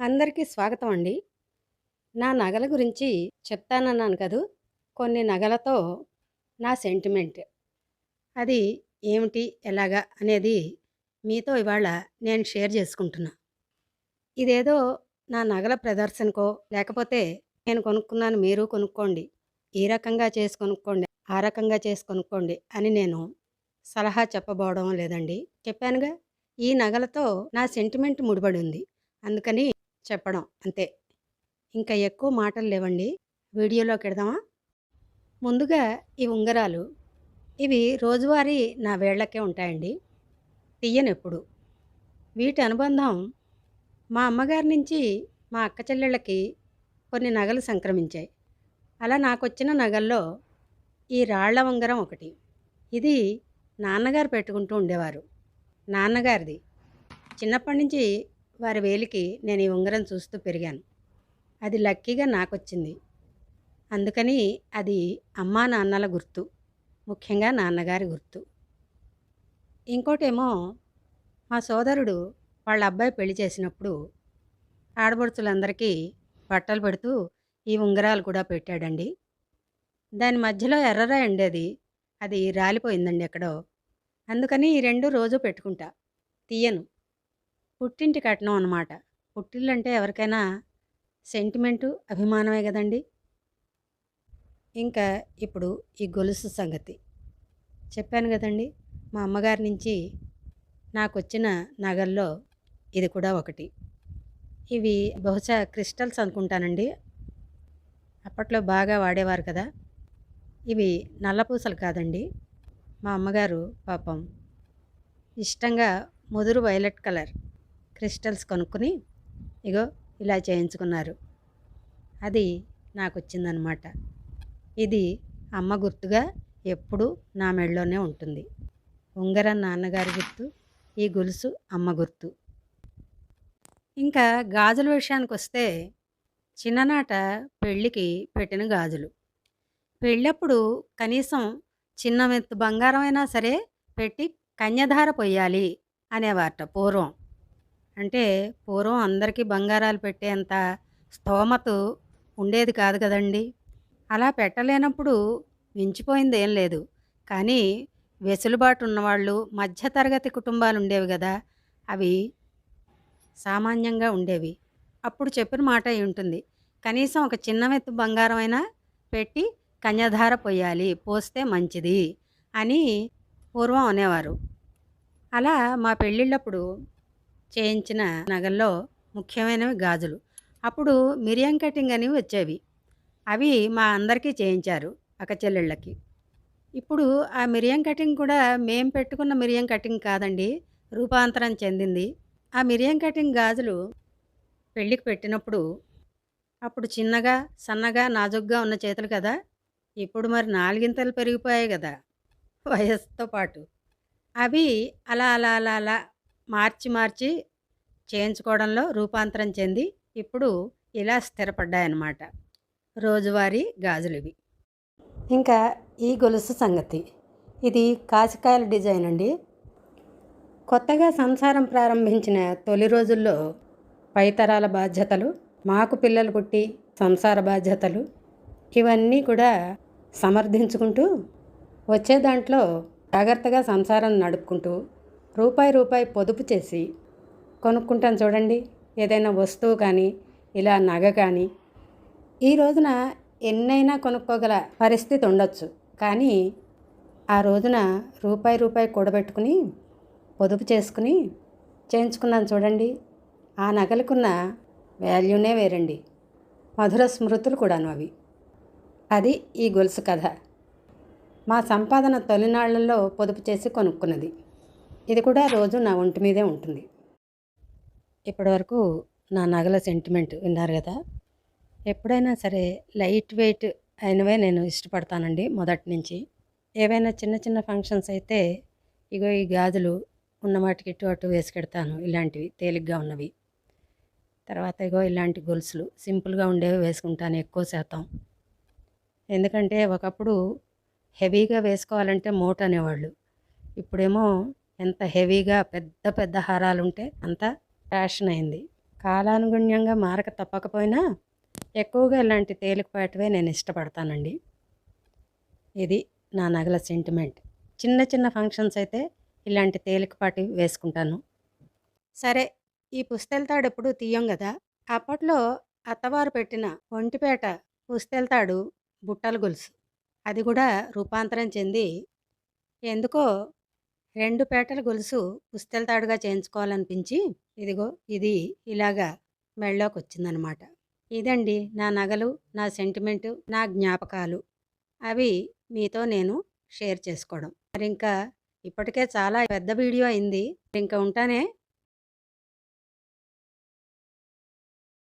అందరికీ స్వాగతం అండి. నా నగల గురించి చెప్తానన్నాను కదూ! కొన్ని నగలతో నా సెంటిమెంట్. అది ఏమిటి, ఎలాగా అనేది మీతో ఇవాళ నేను షేర్ చేసుకుంటున్నా. ఇదేదో నా నగల ప్రదర్శనకో, లేకపోతే నేను కొనుక్కున్నాను మీరు కొనుక్కోండి, ఈ రకంగా చేసి కొనుక్కోండి, ఆ రకంగా చేసి కొనుక్కోండి అని నేను సలహా చెప్పబోవడం లేదండి. చెప్పానుగా, ఈ నగలతో నా సెంటిమెంట్ ముడిపడి ఉంది. అందుకని చెప్పడం అంతే. ఇంకా ఎక్కువ మాటలు లేవండి. వీడియోలోకెడదామా? ముందుగా ఈ ఉంగరాలు. ఇవి రోజువారీ నా వేళ్ళకే ఉంటాయండి. తీయనెప్పుడు. వీటి అనుబంధం మా అమ్మగారి నుంచి మా అక్క చెల్లెళ్ళకి కొన్ని నగలు సంక్రమించాయి. అలా నాకొచ్చిన నగల్లో ఈ రాళ్ల ఉంగరం ఒకటి. ఇది నాన్నగారు పెట్టుకుంటూ ఉండేవారు. నాన్నగారిది. చిన్నప్పటి నుంచి వారి వేలికి నేను ఈ ఉంగరం చూస్తూ పెరిగాను. అది లక్కీగా నాకొచ్చింది. అందుకని అది అమ్మా నాన్నల గుర్తు, ముఖ్యంగా నాన్నగారి గుర్తు. ఇంకోటేమో మా సోదరుడు వాళ్ళ అబ్బాయి పెళ్లి చేసినప్పుడు ఆడపడుచులందరికీ బట్టలు పెడుతూ ఈ ఉంగరాలు కూడా పెట్టాడండి. దాని మధ్యలో ఎర్రరాయి ఉండేది, అది రాలిపోయిందండి ఎక్కడో. అందుకని ఈ రెండు రోజు పెట్టుకుంటా, తీయను. పుట్టింటి కట్నం అన్నమాట. పుట్టిల్లంటే ఎవరికైనా సెంటిమెంటు, అభిమానమే కదండి. ఇంకా ఇప్పుడు ఈ గొలుసు సంగతి చెప్పాను కదండి. మా అమ్మగారి నుంచి నాకొచ్చిన నగల్లో ఇది కూడా ఒకటి. ఇవి బహుశా క్రిస్టల్స్ అనుకుంటానండి. అప్పట్లో బాగా వాడేవారు కదా. ఇవి నల్లపూసలు కాదండి. మా అమ్మగారు పాపం ఇష్టంగా ముదురు వైలెట్ కలర్ క్రిస్టల్స్ కొనుక్కుని ఇగో ఇలా చేయించుకున్నారు. అది నాకొచ్చిందనమాట. ఇది అమ్మ గుర్తుగా ఎప్పుడూ నా మెడలోనే ఉంటుంది. ఉంగరం నాన్నగారి గుర్తు, ఈ గొలుసు అమ్మ గుర్తు. ఇంకా గాజుల విషయానికొస్తే చిన్ననాట పెళ్ళికి పెట్టిన గాజులు. పెళ్ళప్పుడు కనీసం చిన్న మెత్తు బంగారం అయినా సరే పెట్టి కన్యధార పొయ్యాలి అనేవారట పూర్వం. అంటే పూర్వం అందరికీ బంగారాలు పెట్టేంత స్తోమత ఉండేది కాదు కదండి. అలా పెట్టలేనప్పుడు మించిపోయింది ఏం లేదు. కానీ వెసులుబాటు ఉన్నవాళ్ళు, మధ్యతరగతి కుటుంబాలు ఉండేవి కదా, అవి సామాన్యంగా ఉండేవి. అప్పుడు చెప్పిన మాట అయి ఉంటుంది, కనీసం ఒక చిన్న మెత్తు బంగారం అయినా పెట్టి కన్యధార పొయ్యాలి, పోస్తే మంచిది అని పూర్వం అనేవారు. అలా మా పెళ్ళిళ్ళప్పుడు చేయించిన నగల్లో ముఖ్యమైనవి గాజులు. అప్పుడు మిరియం కటింగ్ అని వచ్చేవి. అవి మా అందరికీ చేయించారు, అక్క చెల్లెళ్ళకి. ఇప్పుడు ఆ మిరియం కటింగ్ కూడా మేం పెట్టుకున్న మిరియం కటింగ్ కాదండి, రూపాంతరం చెందింది. ఆ మిరియం కటింగ్ గాజులు పెళ్ళికి పెట్టినప్పుడు అప్పుడు చిన్నగా, సన్నగా, నాజుగ్గా ఉన్న చేతులు కదా. ఇప్పుడు మరి నాలుగింతలు పెరిగిపోయాయి కదా వయస్సుతో పాటు. అవి అలా అలా అలా అలా మార్చి మార్చి చేయించుకోవడంలో రూపాంతరం చెంది ఇప్పుడు ఇలా స్థిరపడ్డాయన్నమాట రోజువారీ గాజులివి. ఇంకా ఈ గొలుసు సంగతి. ఇది కాసికాయల డిజైన్ అండి. కొత్తగా సంసారం ప్రారంభించిన తొలి రోజుల్లో పైతరాల బాధ్యతలు, మాకు పిల్లలు పుట్టి సంసార బాధ్యతలు, ఇవన్నీ కూడా సమర్థించుకుంటూ వచ్చే దాంట్లో జాగ్రత్తగా సంసారం నడుపుకుంటూ రూపాయి రూపాయి పొదుపు చేసి కొనుక్కుంటాను చూడండి, ఏదైనా వస్తువు కానీ ఇలా నగ కానీ. ఈ రోజున ఎన్నైనా కొనుక్కోగల పరిస్థితి ఉండొచ్చు, కానీ ఆ రోజున రూపాయి రూపాయి కూడబెట్టుకుని పొదుపు చేసుకుని చేయించుకున్నాను చూడండి, ఆ నగలకున్న వాల్యూనే వేరండి. మధుర స్మృతులు కూడాను అవి. అది ఈ గొలుసు కథ. మా సంపాదన తొలినాళ్లలో పొదుపు చేసి కొనుక్కున్నది. ఇది కూడా రోజు నా ఒంటి మీదే ఉంటుంది. ఇప్పటివరకు నా నగల సెంటిమెంట్ విన్నారు కదా. ఎప్పుడైనా సరే లైట్ వెయిట్ అయినవే నేను ఇష్టపడతానండి మొదటి నుంచి. ఏవైనా చిన్న చిన్న ఫంక్షన్స్ అయితే ఇగో ఈ గాజులు ఉన్న వాటికి ఇటు అటు వేసుకెడతాను, ఇలాంటివి తేలిగ్గా ఉన్నవి. తర్వాత ఇగో ఇలాంటి గొలుసులు సింపుల్గా ఉండేవి వేసుకుంటాను ఎక్కువ శాతం. ఎందుకంటే ఒకప్పుడు హెవీగా వేసుకోవాలంటే మోట్ అనేవాళ్ళు. ఇప్పుడేమో ఎంత హెవీగా పెద్ద పెద్ద హారాలు ఉంటే అంత ఫ్యాషన్ అయింది. కాలానుగుణ్యంగా మారక తప్పకపోయినా ఎక్కువగా ఇలాంటి తేలికపాటివే నేను ఇష్టపడతానండి. ఇది నా నగల సెంటిమెంట్. చిన్న చిన్న ఫంక్షన్స్ అయితే ఇలాంటి తేలికపాటివి వేసుకుంటాను. సరే, ఈ పుస్తెలతాడు ఎప్పుడూ తీయం గదా! అప్పట్లో అత్తవారు పెట్టిన ఒంటిపేట పుస్తెలతాడు బుట్టల గొలుసు. అది గూడా రూపాంతరం చెంది ఎందుకో 2 పేటల గొలుసు పుస్తెలతాడుగా చేయించుకోవాలనిపించి ఇదిగో ఇది ఇలాగా మెడలోకొచ్చిందనమాట. ఇదండి నా నగలు, నా సెంటిమెంటు, నా జ్ఞాపకాలు. అవి మీతో నేను షేర్ చేసుకోవడం. మరింకా ఇప్పటికే చాలా పెద్ద వీడియో అయింది. ఇంక ఉంటానే.